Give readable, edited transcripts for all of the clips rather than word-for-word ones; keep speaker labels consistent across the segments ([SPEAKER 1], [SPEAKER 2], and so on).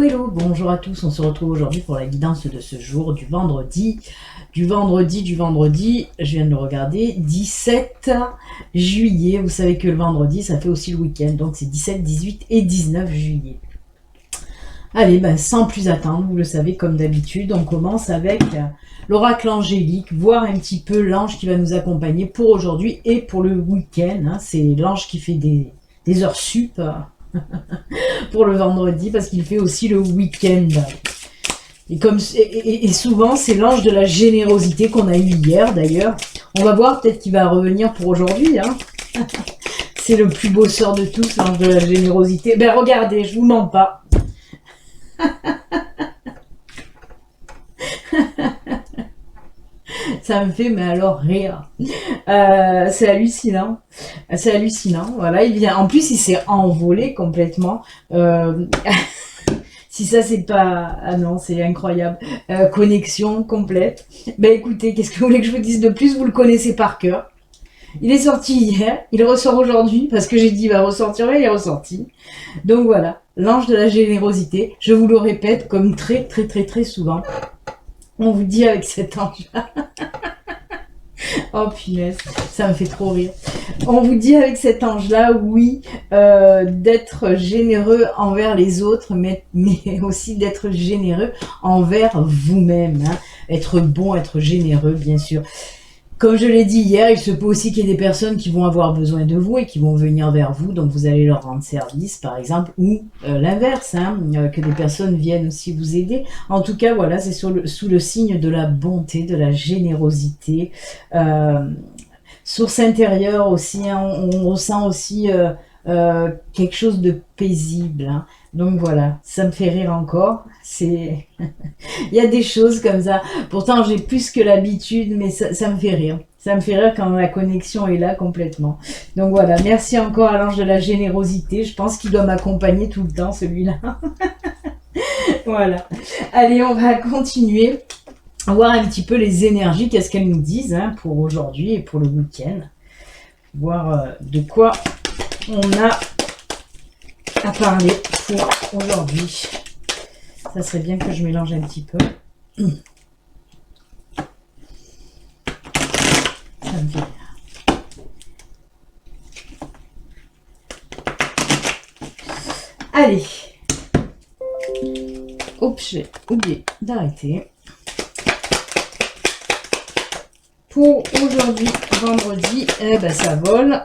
[SPEAKER 1] Hello, bonjour à tous, on se retrouve aujourd'hui pour la guidance de ce jour, du vendredi, je viens de le regarder, 17 juillet, vous savez que le vendredi ça fait aussi le week-end, donc c'est 17, 18 et 19 juillet. Allez, sans plus attendre, vous le savez comme d'habitude, on commence avec l'oracle angélique, voir un petit peu l'ange qui va nous accompagner pour aujourd'hui et pour le week-end, c'est l'ange qui fait des heures sup, pour le vendredi parce qu'il fait aussi le week-end. Et souvent c'est l'ange de la générosité qu'on a eu hier d'ailleurs. On va voir, peut-être qu'il va revenir pour aujourd'hui. C'est le plus beau sort de tous, l'ange de la générosité. Regardez, je vous mens pas. Ça me fait, mais alors, rire. C'est hallucinant. C'est hallucinant. Voilà, il vient. En plus, il s'est envolé complètement. Si ça, c'est pas... Ah non, c'est incroyable. Connexion complète. Écoutez, qu'est-ce que vous voulez que je vous dise de plus? Vous le connaissez par cœur. Il est sorti hier. Il ressort aujourd'hui. Parce que j'ai dit, il va ressortir, mais il est ressorti. Donc voilà. L'ange de la générosité. Je vous le répète comme très, très, très, très souvent. On vous dit avec cet ange-là. Oh punaise, ça me fait trop rire. On vous dit avec cet ange-là, oui, d'être généreux envers les autres, mais aussi d'être généreux envers vous-même. Être bon, être généreux, bien sûr. Comme je l'ai dit hier, il se peut aussi qu'il y ait des personnes qui vont avoir besoin de vous et qui vont venir vers vous, donc vous allez leur rendre service, par exemple, ou l'inverse, que des personnes viennent aussi vous aider. En tout cas, voilà, c'est sous le signe de la bonté, de la générosité. Source intérieure aussi, on ressent aussi quelque chose de paisible. Donc voilà, ça me fait rire encore. Il y a des choses comme ça. Pourtant, j'ai plus que l'habitude, mais ça me fait rire. Ça me fait rire quand la connexion est là complètement. Donc voilà, merci encore à l'ange de la générosité. Je pense qu'il doit m'accompagner tout le temps, celui-là. Voilà. Allez, on va continuer. Voir un petit peu les énergies, qu'est-ce qu'elles nous disent pour aujourd'hui et pour le week-end. Voir de quoi on a à parler pour aujourd'hui. Ça serait bien que je mélange un petit peu. Ça me fait bien. Allez. Oups, j'ai oublié d'arrêter. Pour aujourd'hui, vendredi, ça vole.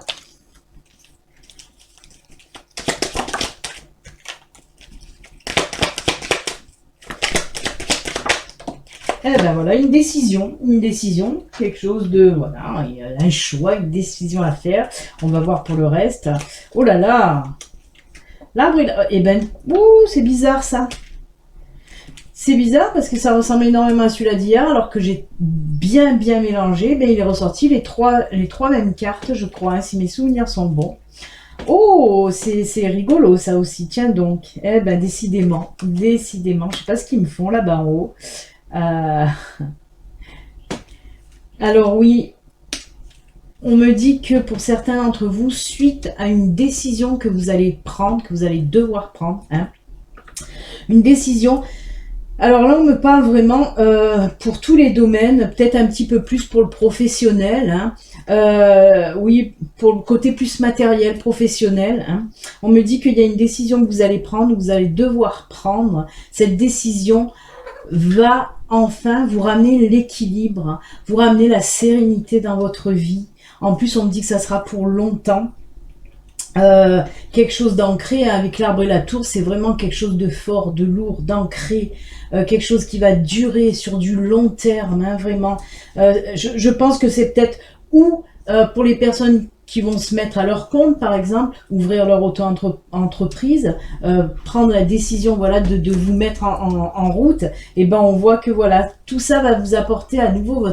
[SPEAKER 1] Voilà, une décision, quelque chose de, voilà, il y a un choix, une décision à faire. On va voir pour le reste. Oh là là, l'arbre, c'est bizarre ça. C'est bizarre parce que ça ressemble énormément à celui-là d'hier, alors que j'ai bien mélangé. Il est ressorti les trois mêmes cartes, je crois, si mes souvenirs sont bons. Oh, c'est rigolo ça aussi. Tiens donc, décidément, je sais pas ce qu'ils me font là-bas en haut. Alors oui, on me dit que pour certains d'entre vous, suite à une décision que vous allez prendre, que vous allez devoir prendre, une décision. Alors là, on me parle vraiment pour tous les domaines, peut-être un petit peu plus pour le professionnel, oui, pour le côté plus matériel, professionnel. On me dit qu'il y a une décision que vous allez prendre, que vous allez devoir prendre. Cette décision va enfin vous ramener l'équilibre, vous ramener la sérénité dans votre vie. En plus, on me dit que ça sera pour longtemps. Quelque chose d'ancré avec l'arbre et la tour, c'est vraiment quelque chose de fort, de lourd, d'ancré, quelque chose qui va durer sur du long terme, vraiment. Je pense que c'est peut-être pour les personnes qui vont se mettre à leur compte, par exemple, ouvrir leur auto-entreprise, prendre la décision, voilà, de vous mettre en route, on voit que voilà, tout ça va vous apporter à nouveau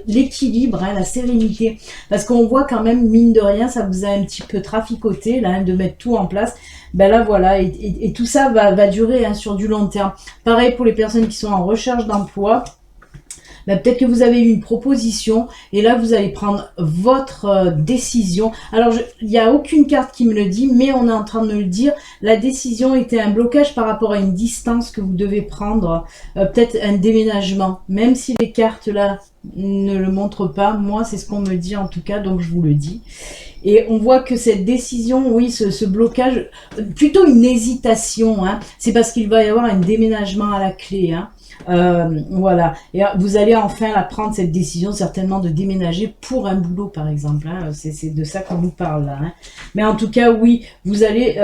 [SPEAKER 1] l'équilibre, la sérénité, parce qu'on voit quand même, mine de rien, ça vous a un petit peu traficoté, là, de mettre tout en place. Là, voilà, et tout ça va durer sur du long terme. Pareil pour les personnes qui sont en recherche d'emploi. ben, peut-être que vous avez eu une proposition et là vous allez prendre votre décision. Alors il n'y a aucune carte qui me le dit, mais on est en train de me le dire. La décision était un blocage par rapport à une distance que vous devez prendre, peut-être un déménagement. Même si les cartes là ne le montrent pas, moi c'est ce qu'on me dit en tout cas, donc je vous le dis. Et on voit que cette décision, oui, ce blocage, plutôt une hésitation, hein, c'est parce qu'il va y avoir un déménagement à la clé. Hein. Voilà. Et vous allez enfin la prendre, cette décision, certainement de déménager pour un boulot, par exemple. Hein. C'est de ça qu'on nous parle là. Hein. Mais en tout cas, oui, vous allez...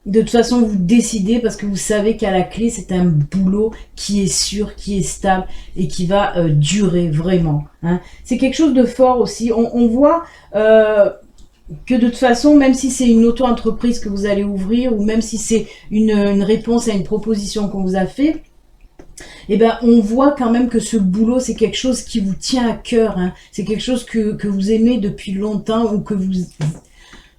[SPEAKER 1] de toute façon, vous décidez parce que vous savez qu'à la clé, c'est un boulot qui est sûr, qui est stable et qui va durer vraiment. Hein. C'est quelque chose de fort aussi. On voit que de toute façon, même si c'est une auto-entreprise que vous allez ouvrir ou même si c'est une réponse à une proposition qu'on vous a fait, eh ben, on voit quand même que ce boulot, c'est quelque chose qui vous tient à cœur. Hein. C'est quelque chose que vous aimez depuis longtemps ou que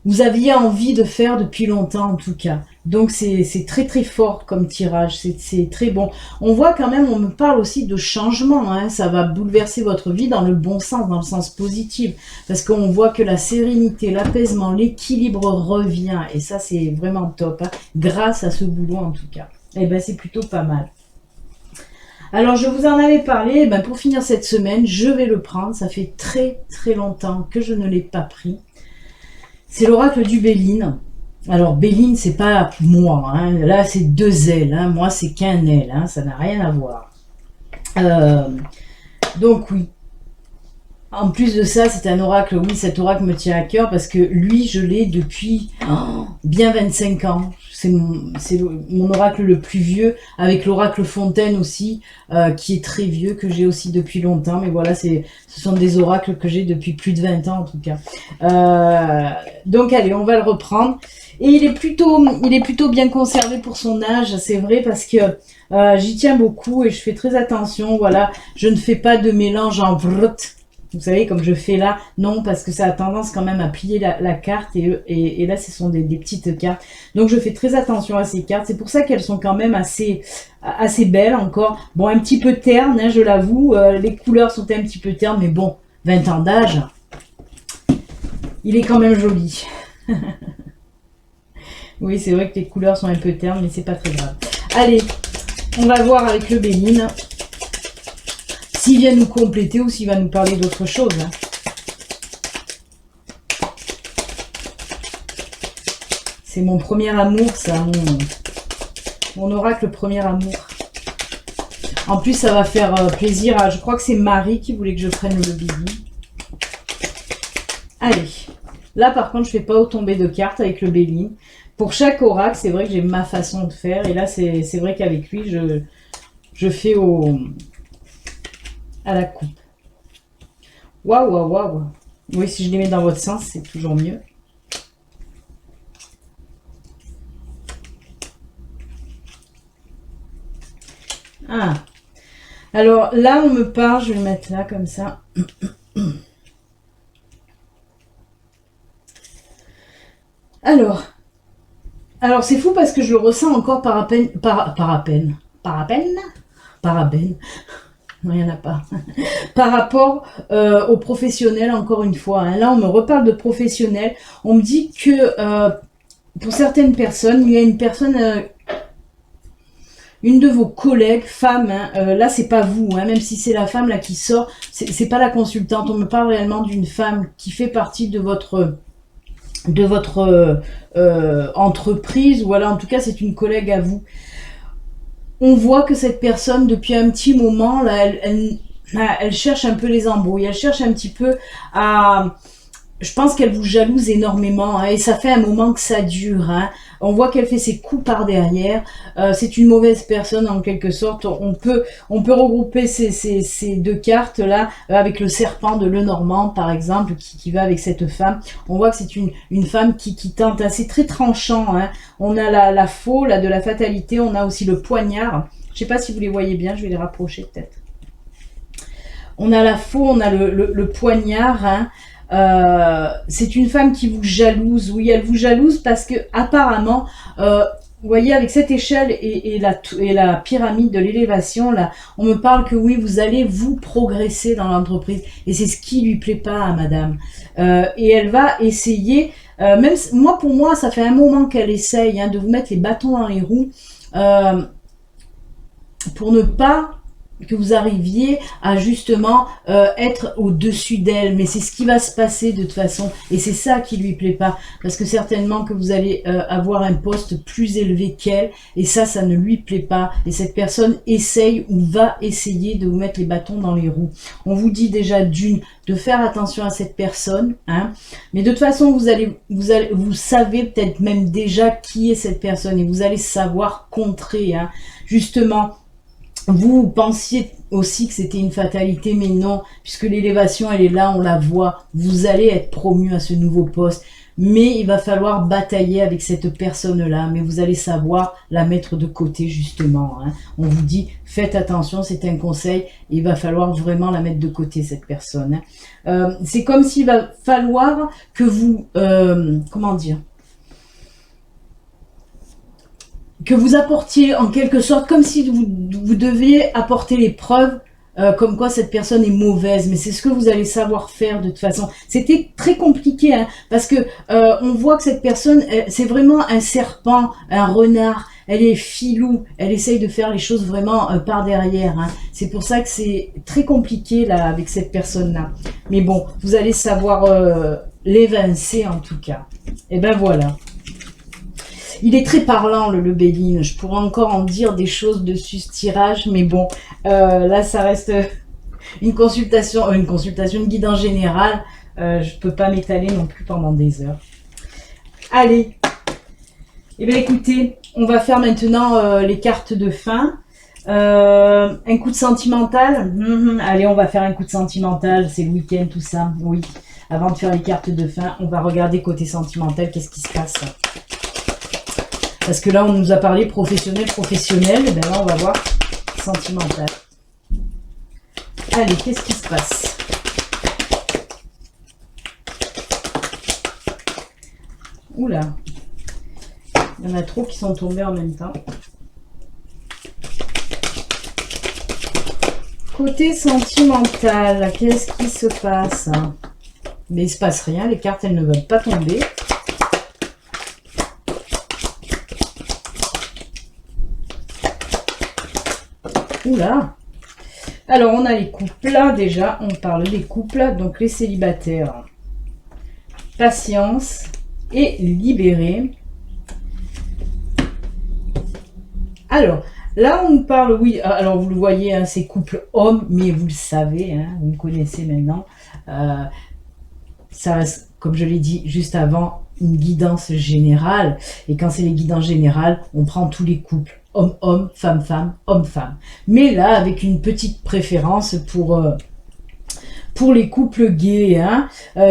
[SPEAKER 1] vous aviez envie de faire depuis longtemps en tout cas. Donc c'est très très fort comme tirage, c'est très bon. On voit quand même, on me parle aussi de changement, hein. Ça va bouleverser votre vie dans le bon sens, dans le sens positif. Parce qu'on voit que la sérénité, l'apaisement, l'équilibre revient. Et ça c'est vraiment top, hein, grâce à ce boulot en tout cas. Et ben c'est plutôt pas mal. Alors je vous en avais parlé, ben, pour finir cette semaine, je vais le prendre. Ça fait très très longtemps que je ne l'ai pas pris. C'est l'oracle du Béline. Alors Béline, c'est pas moi, hein. Là c'est deux ailes, hein. Moi c'est qu'un aile, hein. Ça n'a rien à voir. Donc oui. En plus de ça, c'est un oracle, oui, cet oracle me tient à cœur parce que lui, je l'ai depuis bien 25 ans. C'est mon oracle le plus vieux, avec l'oracle Fontaine aussi, qui est très vieux, que j'ai aussi depuis longtemps. Mais voilà, ce sont des oracles que j'ai depuis plus de 20 ans en tout cas. Donc allez, on va le reprendre. Et il est plutôt bien conservé pour son âge, c'est vrai, parce que j'y tiens beaucoup et je fais très attention. Voilà, je ne fais pas de mélange en vrut. Vous savez, comme je fais là, non, parce que ça a tendance quand même à plier la carte, et là, ce sont des petites cartes. Donc, je fais très attention à ces cartes. C'est pour ça qu'elles sont quand même assez belles encore. Bon, un petit peu ternes, hein, je l'avoue. Les couleurs sont un petit peu ternes, mais bon, 20 ans d'âge, il est quand même joli. Oui, c'est vrai que les couleurs sont un peu ternes, mais c'est pas très grave. Allez, on va voir avec le Béline. S'il vient nous compléter ou s'il va nous parler d'autre chose. Hein. C'est mon premier amour, ça. Mon oracle premier amour. En plus, ça va faire plaisir à... Je crois que c'est Marie qui voulait que je prenne le Béline. Allez. Là, par contre, je ne fais pas tomber de cartes avec le Béline. Pour chaque oracle, c'est vrai que j'ai ma façon de faire. Et là, c'est vrai qu'avec lui, je fais à la coupe. Waouh, waouh, waouh. Oui, si je les mets dans votre sens, c'est toujours mieux. Ah. Alors là, on me parle, je vais le mettre là, comme ça. Alors c'est fou parce que je le ressens encore parabène. Non, il n'y en a pas. Par rapport aux professionnels, encore une fois. Hein. Là, on me reparle de professionnels. On me dit que pour certaines personnes, il y a une personne, une de vos collègues, femmes, hein, là, c'est pas vous, hein, même si c'est la femme là qui sort, c'est pas la consultante. On me parle réellement d'une femme qui fait partie de votre entreprise, ou alors en tout cas, c'est une collègue à vous. On voit que cette personne, depuis un petit moment, là, elle cherche un peu les embrouilles. Elle cherche un petit peu à... Je pense qu'elle vous jalouse énormément, hein, et ça fait un moment que ça dure. Hein. On voit qu'elle fait ses coups par derrière. C'est une mauvaise personne en quelque sorte. On peut regrouper ces deux cartes là avec le serpent de Lenormand par exemple qui va avec cette femme. On voit que c'est une femme qui tente. Hein. C'est très tranchant. Hein. On a la faux là de la fatalité. On a aussi le poignard. Je sais pas si vous les voyez bien. Je vais les rapprocher peut-être. On a la faux. On a le poignard. Hein. C'est une femme qui vous jalouse. Oui, elle vous jalouse parce que apparemment vous voyez, avec cette échelle et la pyramide de l'élévation, là, on me parle que oui, vous allez vous progresser dans l'entreprise. Et c'est ce qui lui plaît pas à madame. Et elle va essayer, moi, pour moi, ça fait un moment qu'elle essaye hein, de vous mettre les bâtons dans les roues pour ne pas que vous arriviez à justement être au-dessus d'elle, mais c'est ce qui va se passer de toute façon, et c'est ça qui lui plaît pas, parce que certainement que vous allez avoir un poste plus élevé qu'elle, et ça ne lui plaît pas, et cette personne essaye ou va essayer de vous mettre les bâtons dans les roues. On vous dit déjà de faire attention à cette personne, hein, mais de toute façon vous savez peut-être même déjà qui est cette personne, et vous allez savoir contrer, hein, justement. Vous pensiez aussi que c'était une fatalité, mais non, puisque l'élévation, elle est là, on la voit. Vous allez être promu à ce nouveau poste, mais il va falloir batailler avec cette personne-là, mais vous allez savoir la mettre de côté, justement. Hein. On vous dit, faites attention, c'est un conseil, il va falloir vraiment la mettre de côté, cette personne. Hein. C'est comme s'il va falloir que vous... comment dire ? Que vous apportiez en quelque sorte, comme si vous deviez apporter les preuves comme quoi cette personne est mauvaise, mais c'est ce que vous allez savoir faire de toute façon. C'était très compliqué, hein, parce que on voit que cette personne, c'est vraiment un serpent, un renard, elle est filou, elle essaye de faire les choses vraiment par derrière. Hein. C'est pour ça que c'est très compliqué là avec cette personne-là. Mais bon, vous allez savoir l'évincer en tout cas. Et ben voilà. Il est très parlant le Béline, je pourrais encore en dire des choses dessus ce tirage, mais bon, là ça reste une consultation, une guidance générale, je peux pas m'étaler non plus pendant des heures. Allez, eh bien écoutez, on va faire maintenant les cartes de fin. Un coup de sentimental, allez on va faire un coup de sentimental, c'est le week-end tout ça, oui. Avant de faire les cartes de fin, on va regarder côté sentimental, qu'est-ce qui se passe. Parce que là, on nous a parlé professionnel, et bien là, on va voir sentimental. Allez, qu'est-ce qui se passe? Oula, il y en a trop qui sont tombés en même temps. Côté sentimental, qu'est-ce qui se passe? Mais il ne se passe rien, les cartes, elles ne veulent pas tomber. Oula. Alors, on a les couples, là, déjà, on parle des couples, donc les célibataires. Patience et libéré. Alors, là, on parle, oui, alors vous le voyez, hein, c'est couple homme, mais vous le savez, hein, vous me connaissez maintenant. Ça reste, comme je l'ai dit juste avant, une guidance générale. Et quand c'est les guidances générales, on prend tous les couples. Homme-homme, femme-femme, homme-femme. Mais là, avec une petite préférence pour les couples gays. Hein.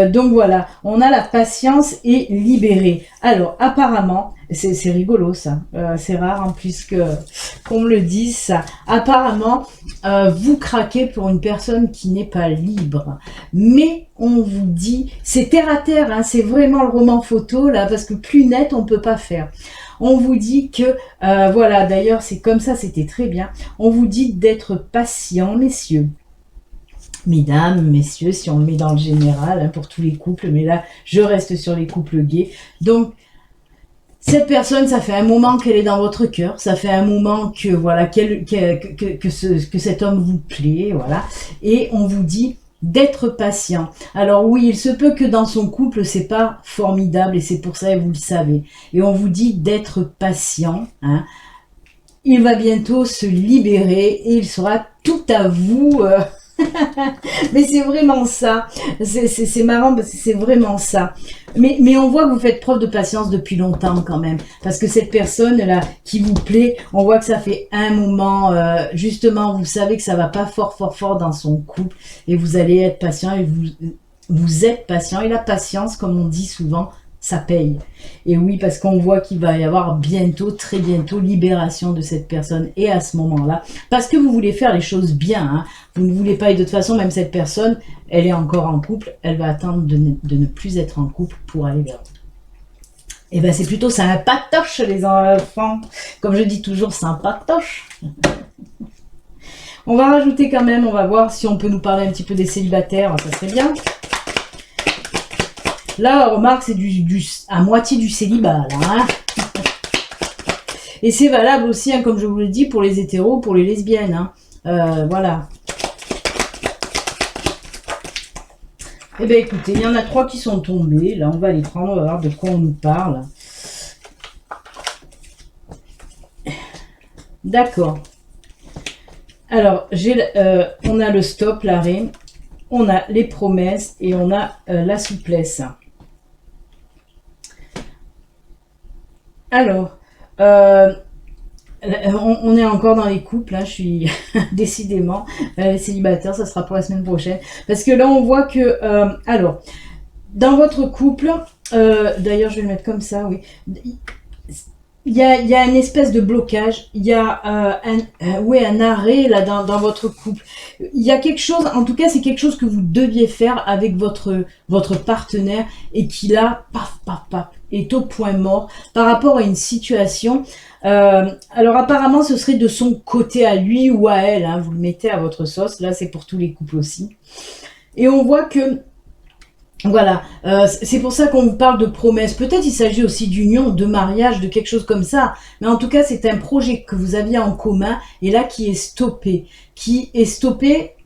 [SPEAKER 1] Donc voilà, on a la patience et libéré. Alors, apparemment, c'est rigolo ça. C'est rare en plus qu'on me le dise ça. Apparemment, vous craquez pour une personne qui n'est pas libre. Mais on vous dit, c'est terre à terre, hein, c'est vraiment le roman photo là, parce que plus net on peut pas faire. On vous dit que, voilà, d'ailleurs c'est comme ça, c'était très bien. On vous dit d'être patient, messieurs. Mesdames, messieurs, si on le met dans le général, hein, pour tous les couples, mais là, je reste sur les couples gays. Donc, cette personne, ça fait un moment qu'elle est dans votre cœur, ça fait un moment que, voilà, que cet homme vous plaît, voilà. Et on vous dit d'être patient. Alors oui, il se peut que dans son couple, c'est pas formidable, et c'est pour ça, et vous le savez. Et on vous dit d'être patient, hein. Il va bientôt se libérer, et il sera tout à vous... Mais c'est vraiment ça, c'est marrant parce que c'est vraiment ça. Mais on voit que vous faites preuve de patience depuis longtemps quand même, parce que cette personne-là qui vous plaît, on voit que ça fait un moment, justement, vous savez que ça va pas fort dans son couple, et vous allez être patient, et vous êtes patient, et la patience, comme on dit souvent, ça paye. Et oui, parce qu'on voit qu'il va y avoir bientôt, très bientôt, libération de cette personne. Et à ce moment-là, parce que vous voulez faire les choses bien, hein, vous ne voulez pas, et de toute façon, même cette personne, elle est encore en couple, elle va attendre de ne plus être en couple pour aller vers vous. Et ben c'est plutôt sympatoche les enfants. Comme je dis toujours, sympatoche. On va rajouter quand même, on va voir si on peut nous parler un petit peu des célibataires, ça serait bien. Là, remarque, c'est à moitié du célibat, là. Hein. Et c'est valable aussi, hein, comme je vous le dis, pour les hétéros, pour les lesbiennes. Hein. Voilà. Eh bien, écoutez, il y en a 3 qui sont tombés. Là, on va les prendre, on va voir de quoi on nous parle. D'accord. Alors, on a le stop, l'arrêt. On a les promesses et on a la souplesse. Alors, on est encore dans les couples, là, je suis décidément, les célibataires, ça sera pour la semaine prochaine. Parce que là, on voit que, alors, dans votre couple, d'ailleurs, je vais le mettre comme ça, oui. Il y a une espèce de blocage, il y a un arrêt là dans votre couple. Il y a quelque chose, en tout cas c'est quelque chose que vous deviez faire avec votre partenaire et qui là, paf, paf, paf, est au point mort par rapport à une situation. Alors apparemment ce serait de son côté à lui ou à elle, hein, vous le mettez à votre sauce, là c'est pour tous les couples aussi. Et on voit que voilà, c'est pour ça qu'on vous parle de promesses. Peut-être il s'agit aussi d'union, de mariage, de quelque chose comme ça. Mais en tout cas, c'est un projet que vous aviez en commun et là qui est stoppé.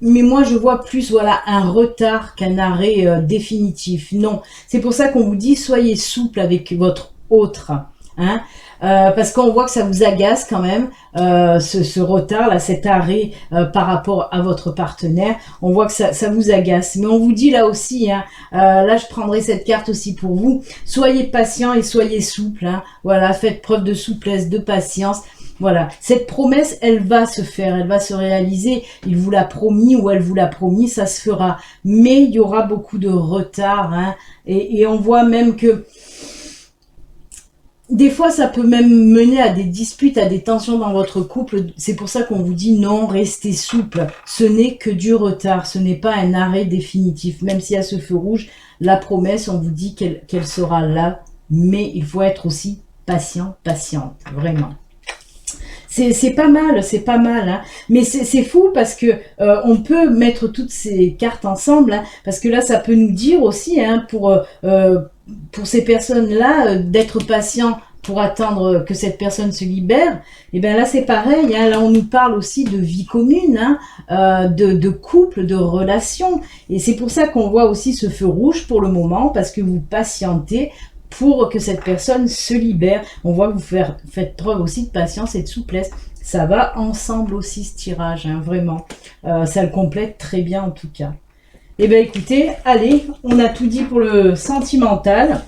[SPEAKER 1] Mais moi je vois plus voilà un retard qu'un arrêt définitif. Non, c'est pour ça qu'on vous dit soyez souple avec votre autre. Hein, parce qu'on voit que ça vous agace quand même, ce retard là, cet arrêt par rapport à votre partenaire, on voit que ça vous agace, mais on vous dit là aussi, hein, là je prendrai cette carte aussi pour vous, soyez patient et soyez souple, hein, voilà, faites preuve de souplesse, de patience. Voilà, cette promesse, elle va se faire, elle va se réaliser, il vous l'a promis ou elle vous l'a promis, ça se fera, mais il y aura beaucoup de retard, hein, et on voit même que des fois, ça peut même mener à des disputes, à des tensions dans votre couple. C'est pour ça qu'on vous dit non, restez souple. Ce n'est que du retard, ce n'est pas un arrêt définitif. Même s'il y a ce feu rouge, la promesse, on vous dit qu'elle sera là. Mais il faut être aussi patient, patiente, vraiment. C'est pas mal, c'est pas mal. Hein. Mais c'est fou parce que on peut mettre toutes ces cartes ensemble. Hein, parce que là, ça peut nous dire aussi, hein, pour ces personnes-là, d'être patient pour attendre que cette personne se libère, et bien là c'est pareil, hein, là on nous parle aussi de vie commune, hein, de couple, de relation, et c'est pour ça qu'on voit aussi ce feu rouge pour le moment, parce que vous patientez pour que cette personne se libère. On voit que vous faites preuve aussi de patience et de souplesse. Ça va ensemble aussi ce tirage, hein, vraiment. Ça le complète très bien en tout cas. Eh bien écoutez, allez, on a tout dit pour le sentimental.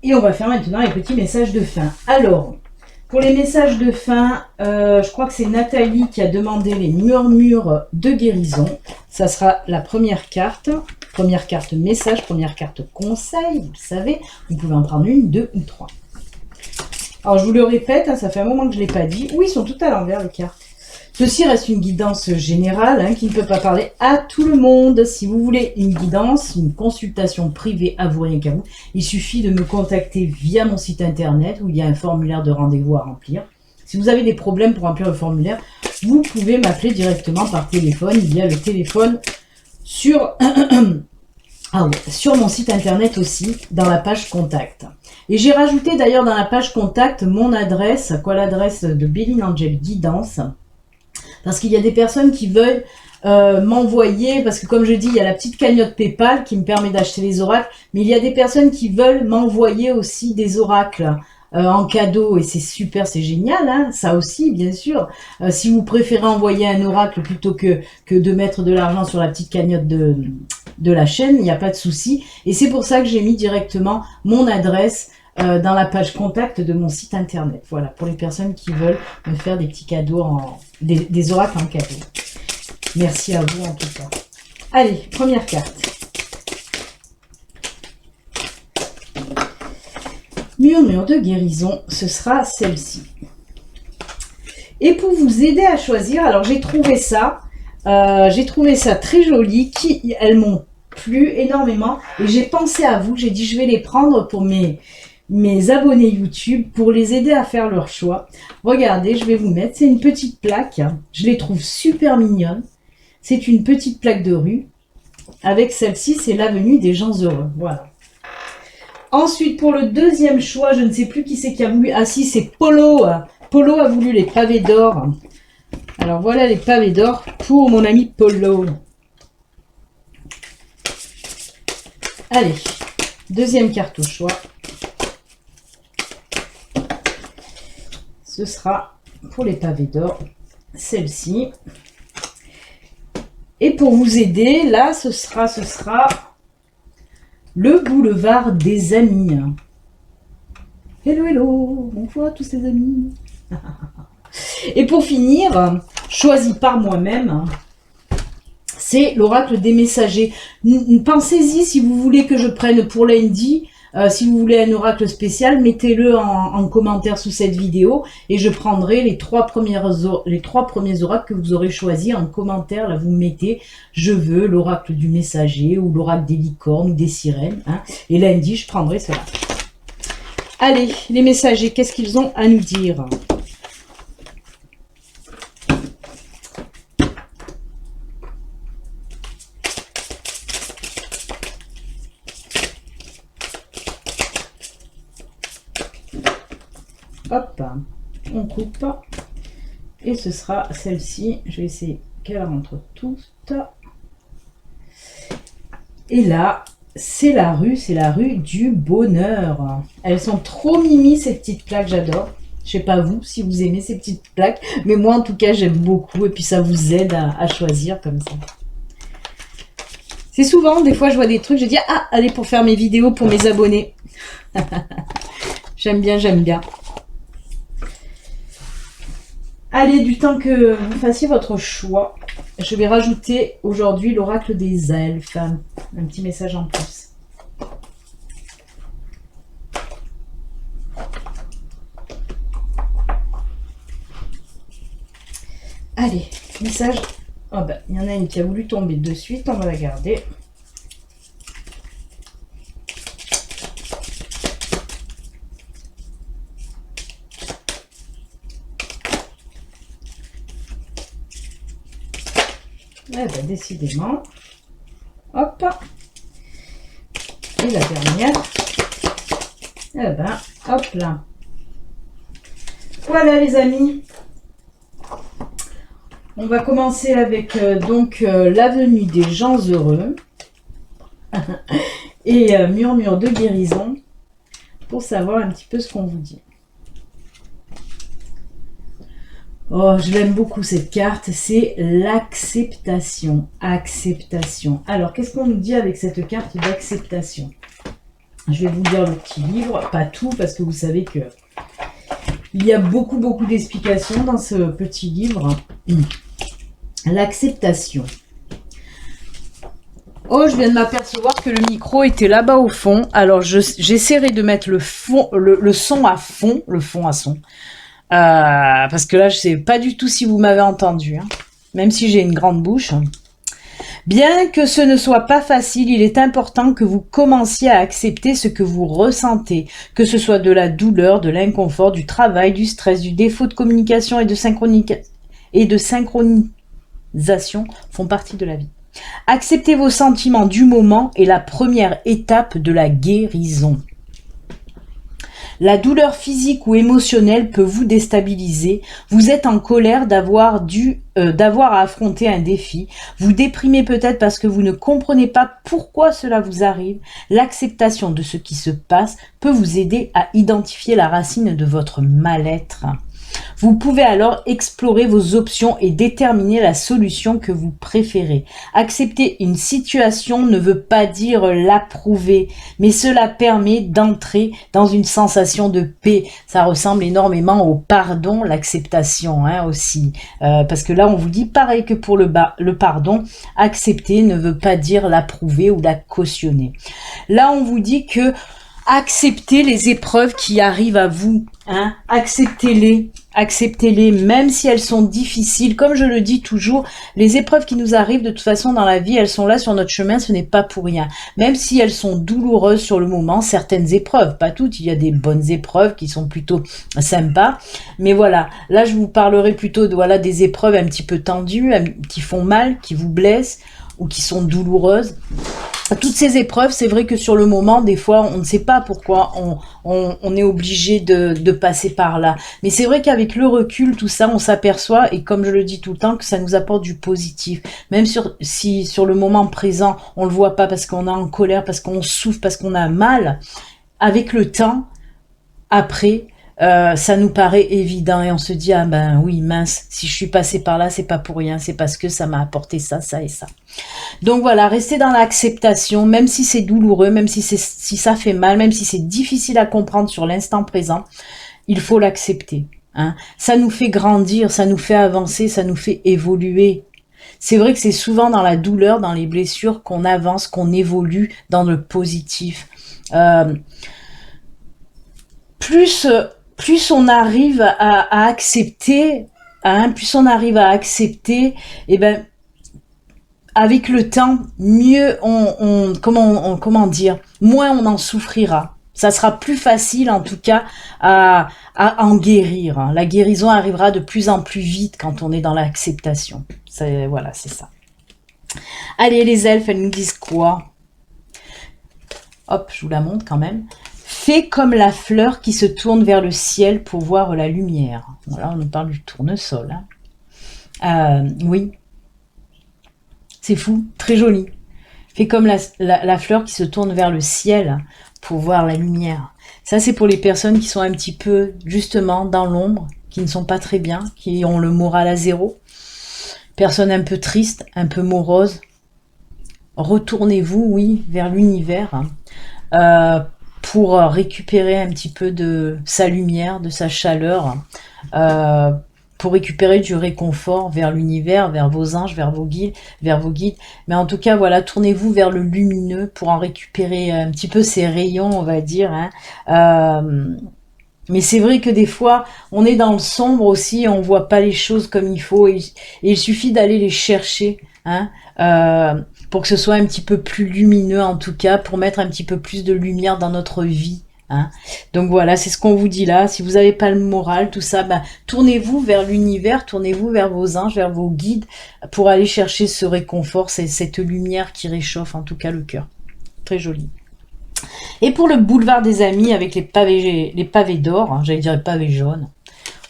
[SPEAKER 1] Et on va faire maintenant les petits messages de fin. Alors, pour les messages de fin, je crois que c'est Nathalie qui a demandé les murmures de guérison. Ça sera la première carte. Première carte message, première carte conseil, vous le savez. Vous pouvez en prendre une, 2 ou 3. Alors je vous le répète, hein, ça fait un moment que je ne l'ai pas dit. Oui, ils sont tout à l'envers les cartes. Ceci reste une guidance générale, hein, qui ne peut pas parler à tout le monde. Si vous voulez une guidance, une consultation privée à vous, rien qu'à vous, il suffit de me contacter via mon site internet où il y a un formulaire de rendez-vous à remplir. Si vous avez des problèmes pour remplir le formulaire, vous pouvez m'appeler directement par téléphone. Il y a le téléphone sur mon site internet aussi, dans la page contact. Et j'ai rajouté d'ailleurs dans la page contact mon adresse, l'adresse de Béline Angel Guidance. Parce qu'il y a des personnes qui veulent m'envoyer, parce que comme je dis, il y a la petite cagnotte PayPal qui me permet d'acheter les oracles, mais il y a des personnes qui veulent m'envoyer aussi des oracles en cadeau, et c'est super, c'est génial, hein, ça aussi, bien sûr. Si vous préférez envoyer un oracle plutôt que de mettre de l'argent sur la petite cagnotte de la chaîne, il n'y a pas de souci. Et c'est pour ça que j'ai mis directement mon adresse dans la page contact de mon site internet. Voilà, pour les personnes qui veulent me faire des petits cadeaux, des oracles en cadeau. Merci à vous en tout cas. Allez, première carte. Murmure de guérison, ce sera celle-ci. Et pour vous aider à choisir, alors j'ai trouvé ça très joli. Elles m'ont plu énormément et j'ai pensé à vous. J'ai dit je vais les prendre pour mes abonnés YouTube pour les aider à faire leur choix. Regardez, je vais vous mettre, c'est une petite plaque, je les trouve super mignonnes. C'est une petite plaque de rue. Avec celle-ci, c'est l'avenue des gens heureux. Voilà. Ensuite, pour le deuxième choix, je ne sais plus qui c'est qui a voulu. Ah si, c'est Polo. Polo a voulu les pavés d'or. Alors voilà les pavés d'or pour mon ami Polo. Allez, deuxième carte au choix. Ce sera pour les pavés d'or, celle-ci. Et pour vous aider, là, ce sera le boulevard des amis. Hello, hello, bonjour à tous les amis. Et pour finir, choisi par moi-même, c'est l'oracle des messagers. Pensez-y si vous voulez que je prenne pour lundi. Si vous voulez un oracle spécial, mettez-le en commentaire sous cette vidéo et je prendrai les trois premiers oracles que vous aurez choisis en commentaire. Là, vous mettez « Je veux l'oracle du messager » ou l'oracle des licornes ou des sirènes. Hein, et lundi, je prendrai cela. Allez, les messagers, qu'est-ce qu'ils ont à nous dire ? Hop, on coupe. Et ce sera celle-ci. Je vais essayer qu'elle rentre toutes. Et là, c'est la rue du bonheur. Elles sont trop mimi, ces petites plaques, j'adore. Je sais pas vous, si vous aimez ces petites plaques. Mais moi, en tout cas, j'aime beaucoup. Et puis, ça vous aide à choisir comme ça. C'est souvent, des fois, je vois des trucs, je dis « Ah, allez, pour faire mes vidéos pour mes abonnés. » J'aime bien, j'aime bien. Allez, du temps que vous fassiez votre choix, je vais rajouter aujourd'hui l'oracle des elfes. Un petit message en plus. Allez, message. Oh ben, il y en a une qui a voulu tomber de suite, on va la garder. Eh ben, décidément. Hop. Et la dernière. Eh ben, hop là. Voilà les amis. On va commencer avec l'avenue des gens heureux. Et murmure de guérison. Pour savoir un petit peu ce qu'on vous dit. Oh, je l'aime beaucoup cette carte, c'est l'acceptation. Acceptation. Alors, qu'est-ce qu'on nous dit avec cette carte d'acceptation? Je vais vous lire le petit livre, pas tout, parce que vous savez que il y a beaucoup d'explications dans ce petit livre. L'acceptation. Oh, je viens de m'apercevoir que le micro était là-bas au fond. Alors, j'essaierai de mettre le son à fond, parce que là, je sais pas du tout si vous m'avez entendu, hein, même si j'ai une grande bouche. Bien que ce ne soit pas facile, il est important que vous commenciez à accepter ce que vous ressentez, que ce soit de la douleur, de l'inconfort, du travail, du stress, du défaut de communication et de synchronisation font partie de la vie. Accepter vos sentiments du moment est la première étape de la guérison. La douleur physique ou émotionnelle peut vous déstabiliser. Vous êtes en colère d'avoir à affronter un défi. Vous déprimez peut-être parce que vous ne comprenez pas pourquoi cela vous arrive. L'acceptation de ce qui se passe peut vous aider à identifier la racine de votre mal-être. Vous pouvez alors explorer vos options et déterminer la solution que vous préférez. Accepter une situation ne veut pas dire l'approuver, mais cela permet d'entrer dans une sensation de paix. Ça ressemble énormément au pardon, l'acceptation aussi. Parce que là, on vous dit pareil que pour le pardon, accepter ne veut pas dire l'approuver ou la cautionner. Là, on vous dit que acceptez les épreuves qui arrivent à vous, hein, acceptez-les. acceptez-les, même si elles sont difficiles. Comme je le dis toujours, les épreuves qui nous arrivent de toute façon dans la vie, elles sont là sur notre chemin, ce n'est pas pour rien. Même si elles sont douloureuses sur le moment, certaines épreuves, pas toutes, il y a des bonnes épreuves qui sont plutôt sympas. Mais voilà, là je vous parlerai plutôt de voilà des épreuves un petit peu tendues, qui font mal, qui vous blessent ou qui sont douloureuses. Toutes ces épreuves, c'est vrai que sur le moment, des fois, on ne sait pas pourquoi on est obligé de passer par là. Mais c'est vrai qu'avec le recul, tout ça, on s'aperçoit, et comme je le dis tout le temps, que ça nous apporte du positif. Même si sur le moment présent, on le voit pas parce qu'on est en colère, parce qu'on souffre, parce qu'on a mal, avec le temps, après, ça nous paraît évident et on se dit, ah ben oui, mince, si je suis passé par là, c'est pas pour rien, c'est parce que ça m'a apporté ça, ça et ça. Donc voilà, restez dans l'acceptation, même si c'est douloureux, même si ça fait mal, même si c'est difficile à comprendre sur l'instant présent, il faut l'accepter. Hein. Ça nous fait grandir, ça nous fait avancer, ça nous fait évoluer. C'est vrai que c'est souvent dans la douleur, dans les blessures qu'on avance, qu'on évolue dans le positif. Plus on arrive à accepter, plus on arrive à accepter, et ben avec le temps, mieux comment dire, moins on en souffrira. Ça sera plus facile en tout cas à en guérir. La guérison arrivera de plus en plus vite quand on est dans l'acceptation. Voilà, c'est ça. Allez, les elfes, elles nous disent quoi? Hop, je vous la montre quand même. Fais comme la fleur qui se tourne vers le ciel pour voir la lumière. Voilà, on nous parle du tournesol. Hein. Oui. C'est fou, très joli. Fais comme la fleur qui se tourne vers le ciel pour voir la lumière. Ça, c'est pour les personnes qui sont un petit peu, justement, dans l'ombre, qui ne sont pas très bien, qui ont le moral à zéro. Personnes un peu tristes, un peu moroses. Retournez-vous, oui, vers l'univers. Pour récupérer un petit peu de sa lumière, de sa chaleur, pour récupérer du réconfort vers l'univers, vers vos anges, vers vos guides. Mais en tout cas, voilà, tournez-vous vers le lumineux pour en récupérer un petit peu ces rayons, on va dire. Hein. Mais c'est vrai que des fois, on est dans le sombre aussi, on voit pas les choses comme il faut, et il suffit d'aller les chercher, hein, pour que ce soit un petit peu plus lumineux en tout cas, pour mettre un petit peu plus de lumière dans notre vie. Hein. Donc voilà, c'est ce qu'on vous dit là. Si vous n'avez pas le moral, tout ça, tournez-vous vers l'univers, tournez-vous vers vos anges, vers vos guides, pour aller chercher ce réconfort, cette lumière qui réchauffe en tout cas le cœur. Très joli. Et pour le boulevard des amis avec les pavés d'or, hein, j'allais dire les pavés jaunes,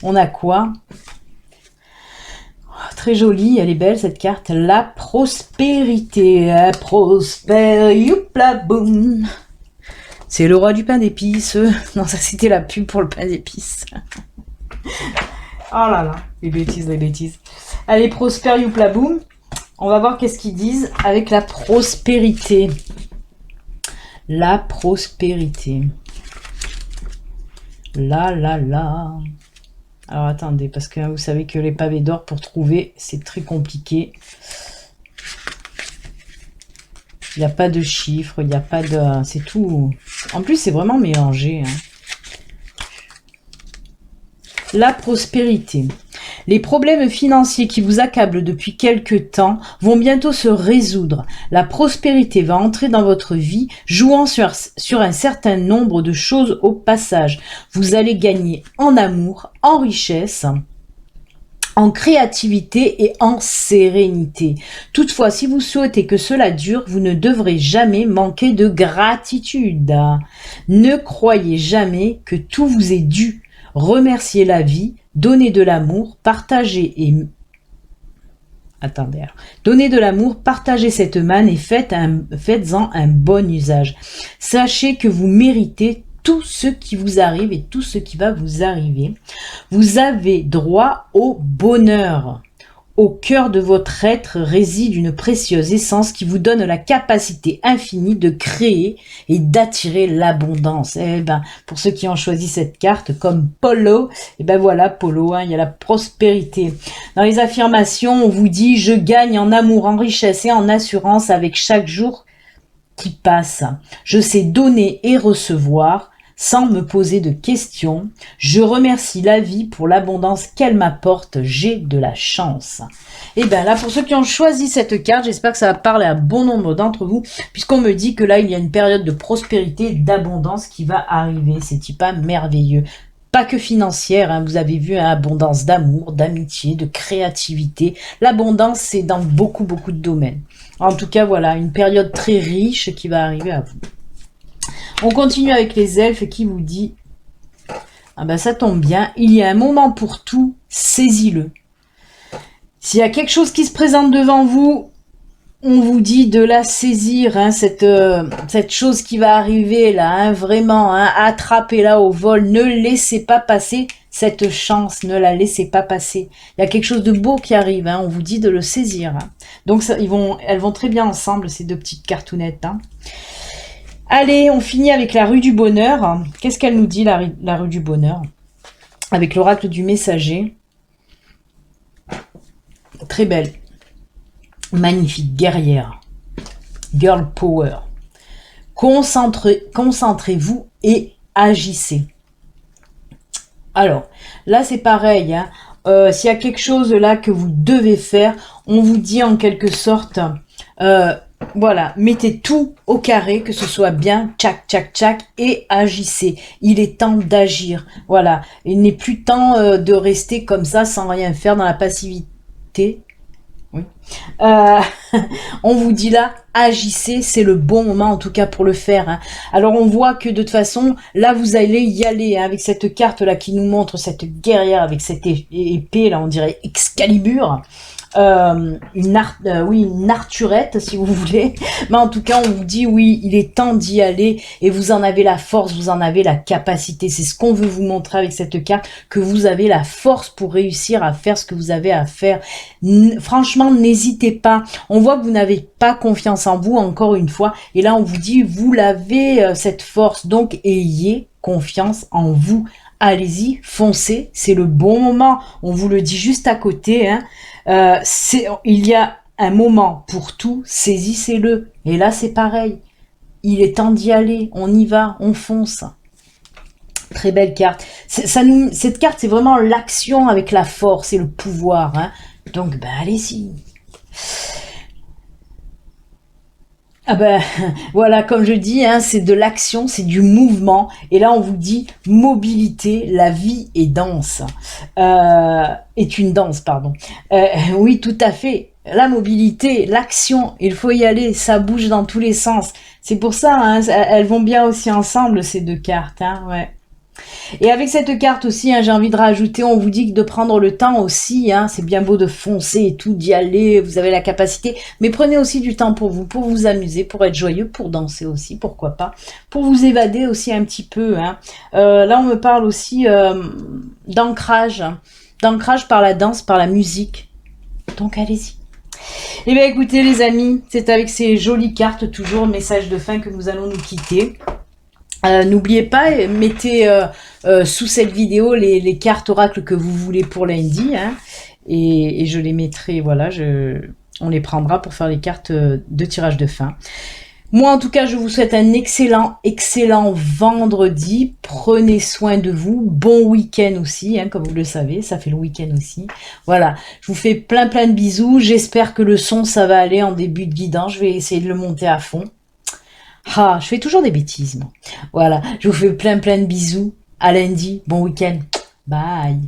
[SPEAKER 1] on a quoi? Très jolie, elle est belle cette carte. La prospérité, la prospère, youpla boum. C'est le roi du pain d'épices. Non, ça c'était la pub pour le pain d'épices. Oh là là, les bêtises, les bêtises. Allez, prospère, youpla boum. On va voir qu'est-ce qu'ils disent avec la prospérité. La prospérité. La. Alors attendez, parce que vous savez que les pavés d'or pour trouver, c'est très compliqué. Il n'y a pas de chiffres, il n'y a pas de... C'est tout... En plus, c'est vraiment mélangé. Hein. La prospérité. Les problèmes financiers qui vous accablent depuis quelque temps vont bientôt se résoudre. La prospérité va entrer dans votre vie, jouant sur un certain nombre de choses au passage. Vous allez gagner en amour, en richesse, en créativité et en sérénité. Toutefois, si vous souhaitez que cela dure, vous ne devrez jamais manquer de gratitude. Ne croyez jamais que tout vous est dû. Remerciez la vie, donnez de l'amour, donnez de l'amour, partagez cette manne et faites-en un bon usage. Sachez que vous méritez tout ce qui vous arrive et tout ce qui va vous arriver. Vous avez droit au bonheur. Au cœur de votre être réside une précieuse essence qui vous donne la capacité infinie de créer et d'attirer l'abondance. Eh ben, pour ceux qui ont choisi cette carte comme Polo, eh ben voilà Polo, hein, il y a la prospérité. Dans les affirmations, on vous dit « Je gagne en amour, en richesse et en assurance avec chaque jour qui passe. Je sais donner et recevoir. sans me poser de questions. Je remercie la vie pour l'abondance qu'elle m'apporte. J'ai de la chance. Et bien là, pour ceux qui ont choisi cette carte, j'espère que ça va parler à bon nombre d'entre vous, puisqu'on me dit que là, il y a une période de prospérité, d'abondance qui va arriver. C'est pas merveilleux. Pas que financière, hein, vous avez vu, hein, abondance d'amour, d'amitié, de créativité. L'abondance, c'est dans beaucoup, beaucoup de domaines. En tout cas, voilà, une période très riche qui va arriver à vous. On continue avec les elfes qui vous dit, ah ben ça tombe bien, il y a un moment pour tout, saisis-le. S'il y a quelque chose qui se présente devant vous, on vous dit de la saisir, hein, cette chose qui va arriver là, hein, vraiment, hein, attrapez-la au vol, ne laissez pas passer cette chance, ne la laissez pas passer. Il y a quelque chose de beau qui arrive, hein, on vous dit de le saisir. Hein. Donc ça, elles vont très bien ensemble, ces deux petites cartounettes. Hein. Allez, on finit avec la rue du bonheur. Qu'est-ce qu'elle nous dit, la rue du bonheur? Avec l'oracle du messager. Très belle. Magnifique, guerrière. Girl power. Concentrez-vous et agissez. Alors, là c'est pareil. Hein. S'il y a quelque chose là que vous devez faire, on vous dit en quelque sorte, voilà, mettez tout au carré, que ce soit bien, tchac, tchac, tchac, et agissez. Il est temps d'agir. Voilà, il n'est plus temps de rester comme ça sans rien faire dans la passivité. Oui. On vous dit là, agissez, c'est le bon moment en tout cas pour le faire. Hein. Alors on voit que de toute façon, là vous allez y aller hein, avec cette carte là qui nous montre cette guerrière avec cette épée là, on dirait Excalibur. Une arturette si vous voulez, mais en tout cas on vous dit oui, il est temps d'y aller et vous en avez la force, vous en avez la capacité. C'est ce qu'on veut vous montrer avec cette carte, que vous avez la force pour réussir à faire ce que vous avez à faire. Franchement, n'hésitez pas. On voit que vous n'avez pas confiance en vous encore une fois, et là on vous dit vous l'avez cette force, donc ayez confiance en vous. Allez-y, foncez, c'est le bon moment. On vous le dit juste à côté. Hein. Il y a un moment pour tout, saisissez-le. Et là, c'est pareil. Il est temps d'y aller. On y va, on fonce. Très belle carte. Cette carte, c'est vraiment l'action avec la force et le pouvoir. Hein. Donc, ben, allez-y. Ah ben voilà, comme je dis, hein, c'est de l'action, c'est du mouvement. Et là, on vous dit mobilité, la vie est danse. Est une danse, pardon. Oui, tout à fait. La mobilité, l'action, il faut y aller, ça bouge dans tous les sens. C'est pour ça, hein, elles vont bien aussi ensemble, ces deux cartes. Hein, ouais. Et avec cette carte aussi, hein, j'ai envie de rajouter, on vous dit que de prendre le temps aussi, hein, c'est bien beau de foncer et tout, d'y aller, vous avez la capacité, mais prenez aussi du temps pour vous amuser, pour être joyeux, pour danser aussi, pourquoi pas, pour vous évader aussi un petit peu. Hein. Là, on me parle aussi d'ancrage par la danse, par la musique, donc allez-y. Eh bien écoutez les amis, c'est avec ces jolies cartes, toujours message de fin que nous allons nous quitter. N'oubliez pas, mettez sous cette vidéo les cartes oracles que vous voulez pour lundi, hein, et je les mettrai, voilà, on les prendra pour faire les cartes de tirage de fin. Moi, en tout cas, je vous souhaite un excellent vendredi. Prenez soin de vous. Bon week-end aussi, hein, comme vous le savez, ça fait le week-end aussi. Voilà, je vous fais plein de bisous. J'espère que le son, ça va aller en début de guidance. Je vais essayer de le monter à fond. Ah, je fais toujours des bêtises, moi. Voilà, je vous fais plein de bisous. À lundi, bon week-end. Bye.